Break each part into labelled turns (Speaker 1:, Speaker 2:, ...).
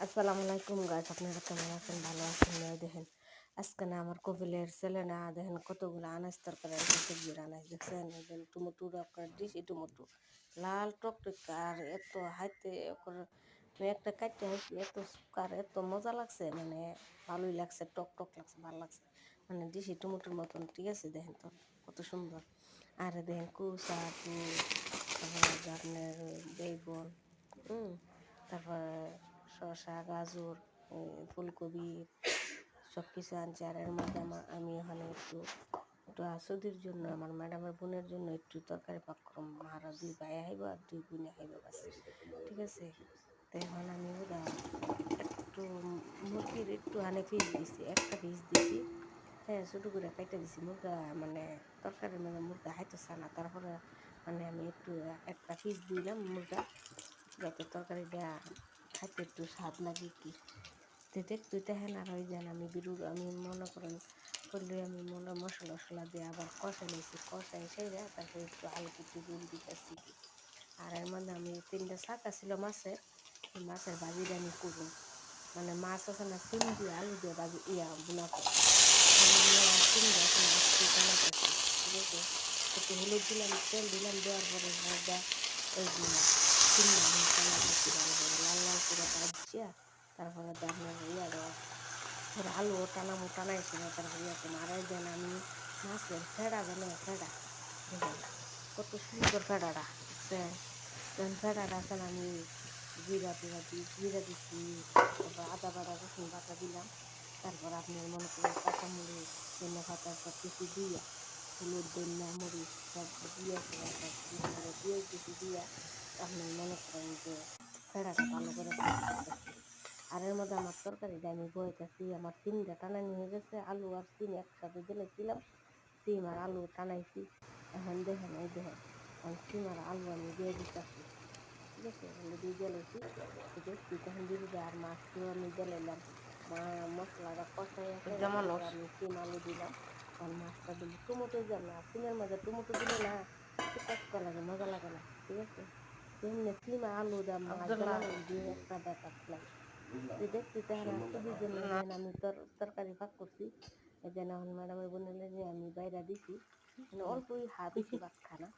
Speaker 1: আসসালামু আলাইকুম গাইস, আপনারা কেমন আছেন? ভালো আছেন? দেখেন আজকে না আমার কপিলের ছেলে না দেখেন কতগুলো আনাজ তরকারি সবজির আনাজ দেখছেন। টমেটো ডিশি টমেটো লাল টকটক আর এত হাইতে একটা কাটতে হয়েছি, এত সুকার এত মজা লাগছে, মানে ভালোই লাগছে, টক টক লাগছে, ভালো লাগছে, মানে ডিশি টমেটোর মতন। ঠিক আছে, দেখেন তো কত সুন্দর। আর দেখেন কুচা তারপরে আপনার বেগুন, তারপরে শসা, গাজর, ফুলকপি সব কিছু আনছি। আর এর মধ্যে আমি ওখানে একটু আসুদির জন্য, আমার ম্যাডামের বোনের জন্য একটু তরকারি পাক করম। মারা দুই ভাই খাইব আর দুই বোনে খাইব, বাস। ঠিক আছে, তো এখন আমি ওরা একটু মুরগির একটু আনে পিস দিছি, একটা পিস দিছি, হ্যাঁ, ছোটো করে কাইটা দিছি। মুরগা মানে তরকারির মানে মুরগা খাইতেছে না, তারপরে মানে আমি একটু একটা পিস দিলাম মুরগা, যাতে তরকারিটা খাইতে একটু স্বাদ লাগে কি। দেখতে দেখেন। আর ওই যেন আমি মনে করেন করলে আমি মশলা টশলা দিয়ে আবার কষাই নিয়েছি, কষাই সেরা তারপরে একটু আলু কুচি জল দিতেছি কি। আর এর মধ্যে আমি 3টা শাকা ছিল মাছের, এই মাছের ভাজিটা আমি করবো, মানে মাছ আছে না, সিম দিয়ে আলু দিয়ে ভাজি বোনা করবো। সিম দিয়ে এখন আজকে বানাইতেছি। ঠিক আছে, একটু হলুদ দিলাম, তেল দিলাম, দেওয়ার পরে ওই দিলাম সিম মশলা দিচ্ছি ভালো করে লাল লাল করে ভাজিয়া, তারপরে আপনার দেওয়া, তারপরে আলু টানাইছিল, তারপরে মারাই দেন। আমি মাছের ফেড়া জানে, ফেড়া দেখেন কত সুন্দর ফেড়াটা, বুঝছেন? তখন ফেড়াটা আসলে আমি জিরা দিচ্ছি, তারপর আদা বাটা রসুন বাটা দিলাম, তারপর আপনার মনে করেন কাঁচামরিচ ধনিয়া পাতা সব কিছু দিয়া, হলুদ ধনিয়া মরিচ সব দিয়েছিলাম, সব কিছু করে দিয়া আপনার মনে করেন যে ফেড়াটা ভালো করে ভাজতেছি। আর এর মধ্যে আমার তরকারিটা আমি বইতেছি, আমার সিমটা টানানি হয়ে গেছে, আলু আর সিম একসাথে দিয়েছিলাম, সিম আর আলু টানাইছি। এখন দেখেন, এই দেখেন এখন সিম আর আলু আমি দিয়ে দিতেছি। ঠিক আছে, আমি দিয়ে দিয়েছি, দেখছি তখন দিয়ে আর মাছগুলো আমি দিলাম, মশলাটা কষাই আছে, আমি সিম আলু দিলাম, আর মাছটা দিল। টমেটো দিলাম না, সিমের মাঝে টমেটো দিলে না টক লাগে, মজা লাগে না। ঠিক আছে, এমনি সিম আর আলু দাম মাছ দিলাম, দিয়ে একটা ব্যাপার দিলাম। দেখছি তাহলে আসুদির জন্য আমি তরকারি ভাগ করছি, এই জন্য এখন ম্যাডামের বোনের যে আমি বাইরে দিছি, মানে অল্পই বেশি ভাগ খানা।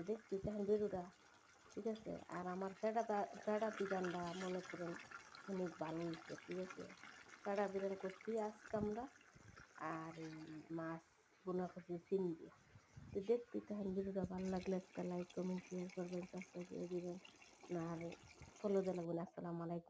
Speaker 1: দেখছি তখন বেরোটা। ঠিক আছে, আর আমার ফেডা বিরিয়ানটা মনে করেন অনেক ভালো হয়েছে। ঠিক আছে, ফেডা বিরিয়ান করছি আজকে আমরা, আর মাছ বোনা করছি সিম দিয়ে। তো দেখতে তখন ভিডিওটা ভালো লাগলে একটা লাইক কমেন্ট শেয়ার করবেন, সাবস্ক্রাইব করে দিবেন, আর ফলো দিয়ে লাগবেন। আসসালামু আলাইকুম।